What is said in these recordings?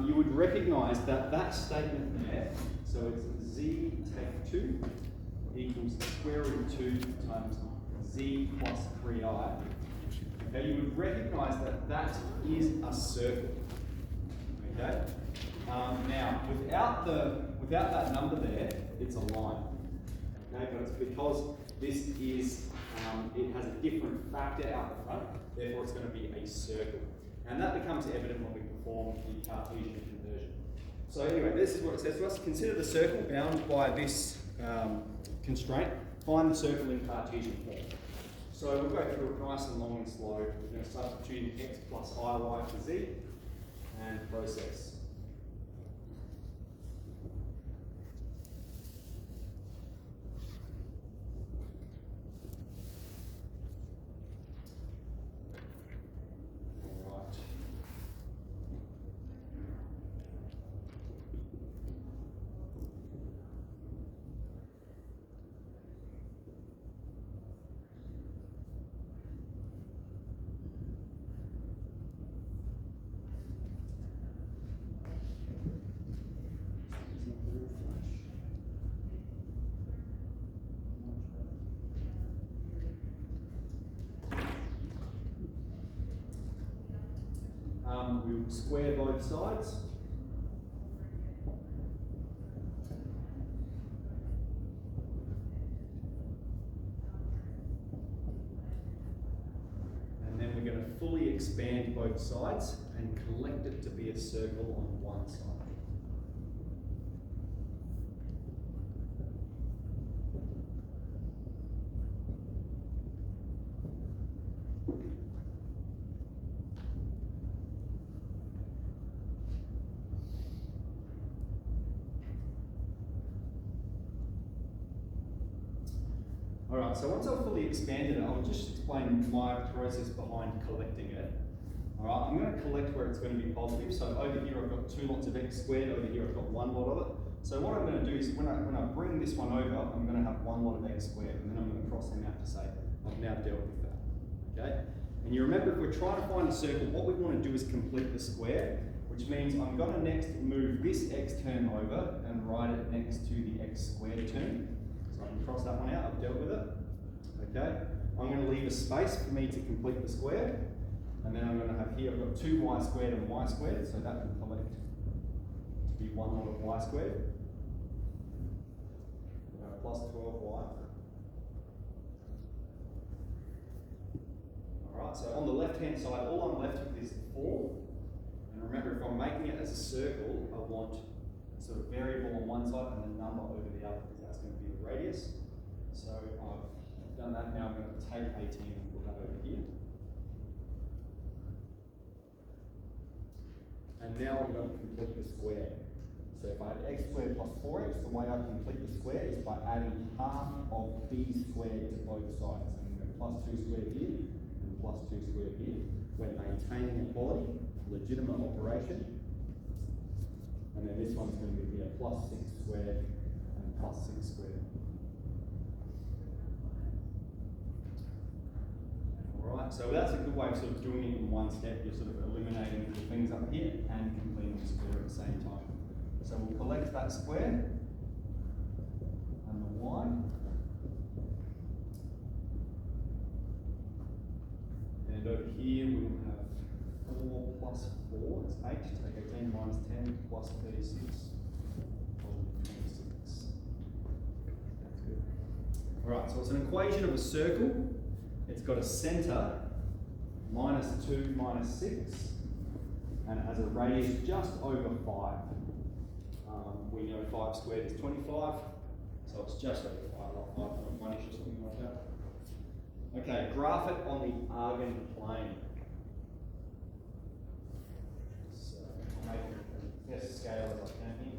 you would recognise that that statement there, so it's z take 2 equals the square root of 2 times z plus 3i. Okay, you would recognise that that is a circle. Okay. Now, without that number there, it's a line. Okay, but it's because this is it has a different factor out the front. Therefore, it's going to be a circle, and that becomes evident when we perform the Cartesian conversion. So anyway, this is what it says to us. Consider the circle bound by this constraint. Find the circle in Cartesian form. So we'll go through it nice and long and slow. We're going to substitute x plus iy for z and process. We'll square both sides. And then we're going to fully expand both sides and collect it to be a circle on one side. Alright, so once I've fully expanded it, I'll just explain my process behind collecting it. Alright, I'm going to collect where it's going to be positive. So over here I've got 2 lots of x squared, over here I've got 1 lot of it. So what I'm going to do is when I bring this one over, I'm going to have 1 lot of x squared, and then I'm going to cross them out to say I've now dealt with that. Okay? And you remember, if we're trying to find a circle, what we want to do is complete the square, which means I'm going to next move this x term over and write it next to the x squared term. So I can cross that one out, I've dealt with it. Okay, I'm going to leave a space for me to complete the square, and then I'm going to have here, I've got 2y squared and y squared, so that can collect to be 1 lot of y squared, plus 12y. Alright, so on the left hand side, all I'm left with is 4, and remember, if I'm making it as a circle, I want a sort of variable on one side and a number over the other, because that's going to be the radius. So I've done that. Now I'm going to take 18 and put that over here. And now I'm going to complete the square. So if I had x squared plus 4x, the way I complete the square is by adding half of b squared to both sides. So I'm going to plus 2 squared here and plus 2 squared here. We're maintaining equality, legitimate operation. And then this one's going to be a plus 6 squared and plus 6 squared. Alright, so that's a good way of sort of doing it in one step. You're sort of eliminating the things up here and completing the square at the same time. So we'll collect that square and the y. And over here we will have 4 plus 4, it's 8. Take 18 minus 10 plus 36, 26. That's good. Alright, so it's an equation of a circle. It's got a centre, minus 2 minus 6, and it has a radius just over 5. We know 5 squared is 25, so it's just over 5, like 5.1-ish or something like that. Okay, graph it on the Argan plane. So I'll make it as best scale as I can here.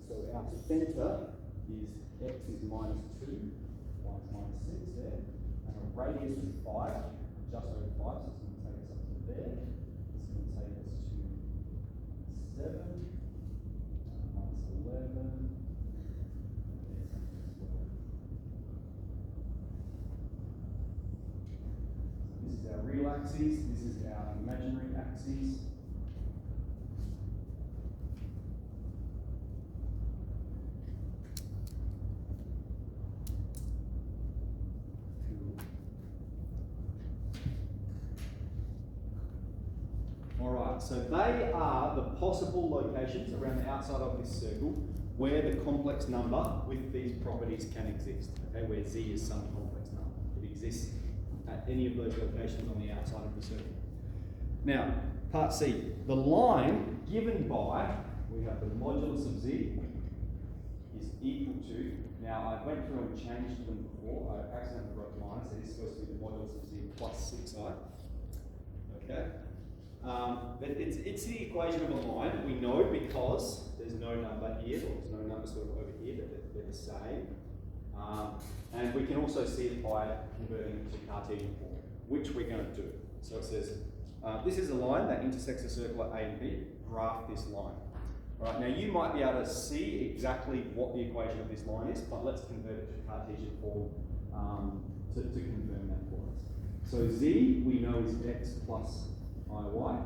So our centre is x is minus 2, y is minus 6 there, and a radius of 5, just over our real axis, this is our imaginary axis. Alright, so they are the possible locations around the outside of this circle where the complex number with these properties can exist, okay, where z is some complex number. It exists at any of those locations on the outside of the circle. Now, part C, the line given by, we have the modulus of z is equal to, now I went through and changed them before, I accidentally wrote line, so this is supposed to be the modulus of z plus 6i, okay? But it's the equation of a line. We know because there's no number here, or there's no number sort of over here, that they're the same. And we can also see it by converting it to Cartesian form, which we're going to do. So it says, this is a line that intersects a circle at A and B. Graph this line. All right, now you might be able to see exactly what the equation of this line is, but let's convert it to Cartesian form to confirm that for us. So z, we know, is x plus iy.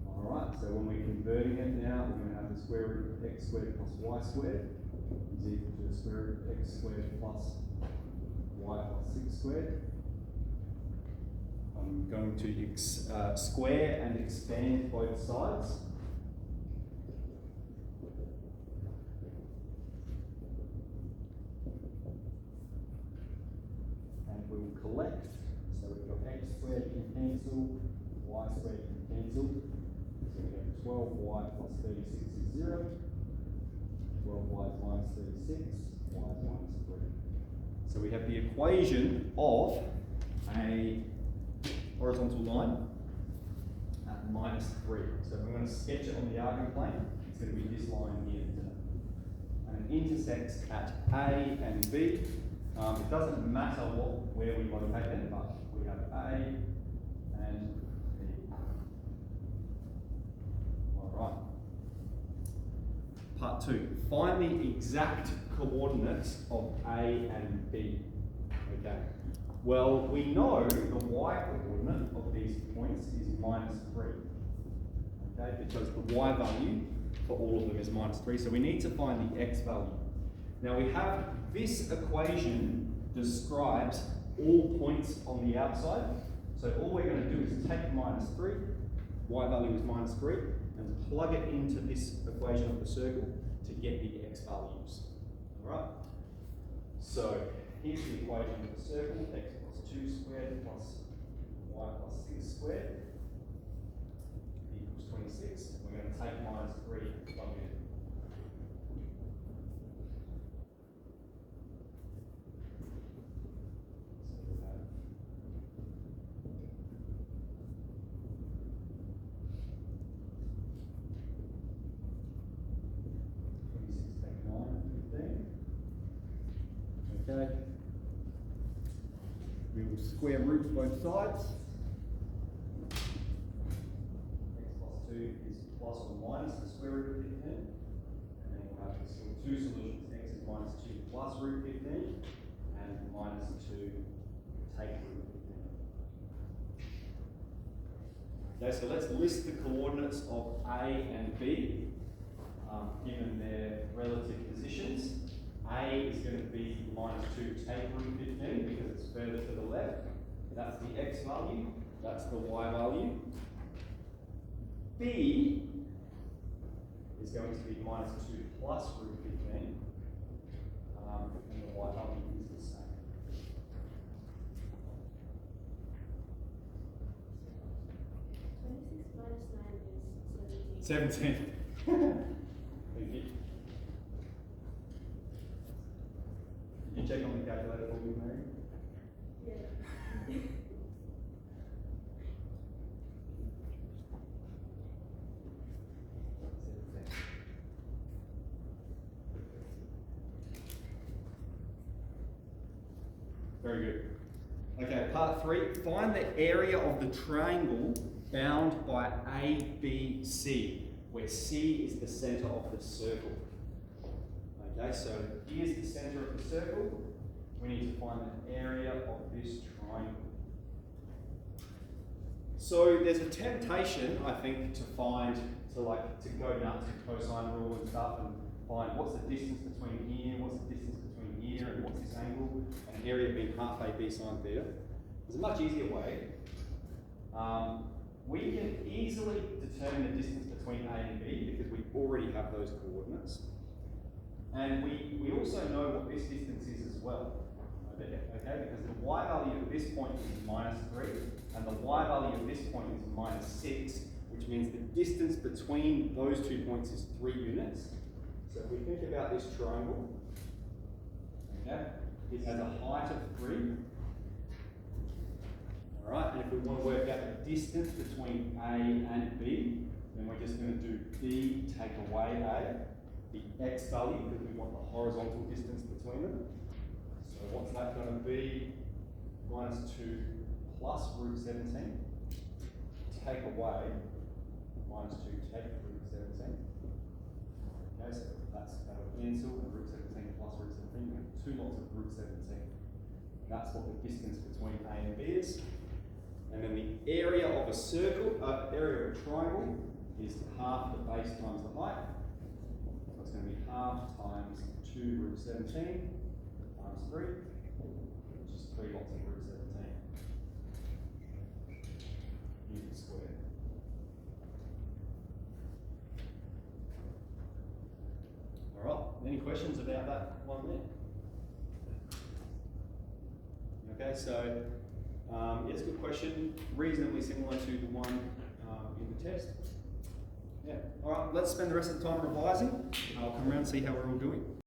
Alright, so when we're converting it now, we're going to have the square root of x squared plus y squared is equal to the square root of x squared plus y plus 6 squared. I'm going to square and expand both sides. We'll collect, so we've got x squared can cancel, y squared can cancel, so we have 12y plus 36 is 0, 12y is minus 36, y is minus 3. So we have the equation of a horizontal line at minus 3. So if I'm going to sketch it on the Argan plane, it's going to be this line here. And it intersects at A and B. It doesn't matter where we locate them, but we have A and B. Alright. Part 2. Find the exact coordinates of A and B. Okay. Well, we know the y coordinate of these points is minus 3. Okay, because the y value for all of them is minus 3, so we need to find the x value. Now we have this equation describes all points on the outside. So all we're going to do is take minus 3, y value is minus 3, and plug it into this equation of the circle to get the x values. Alright? So here's the equation of the circle, x plus 2 squared plus y plus 6 squared equals 26. We're going to take minus 3 and plug it in. 15. Okay. We will square root both sides. X plus 2 is plus or minus the square root of 15. And then we'll have still two solutions. X is minus 2 plus root 15, and minus 2 take root 15. Okay, so let's list the coordinates of A and B. Given their relative positions. A is going to be minus 2 take root 15 because it's further to the left. That's the x value. That's the y value. B is going to be minus 2 plus root 15. And the y value is the same. Minus 9 is 17. 17. Thank you. Did you check on the calculator for me, Mary? Yeah. Very good. Okay, part 3. Find the area of the triangle bound by ABC, where C is the center of the circle. Okay, so here's the center of the circle. we need to find the area of this triangle. So there's a temptation, I think, to go nuts with cosine rule and stuff and find what's the distance between here, what's the distance between here, and what's this angle, and an area being half a b sine theta. There's a much easier way. We can easily determine the distance between A and B because we already have those coordinates. And we also know what this distance is as well. Okay, because the y value of this point is -3, and the y value of this point is -6, which means the distance between those 2 points is 3 units. So if we think about this triangle, okay, it has a height of 3. Alright, and if we want to work out the distance between A and B, then we're just going to do B take away A, the x value, because we want the horizontal distance between them. So what's that going to be? -2 plus root 17, take away -2 take root 17. Okay, so that'll cancel, and root 17 plus root 17, we have 2 lots of root 17. And that's what the distance between A and B is. And then the area of a circle, area of a triangle, is half the base times the height. So it's going to be half times 2 root 17 times 3, which is 3 lots of root 17 units squared. Alright, any questions about that one there? Okay, so it's a good question, reasonably similar to the one in the test. Yeah, alright, let's spend the rest of the time revising. I'll come around and see how we're all doing.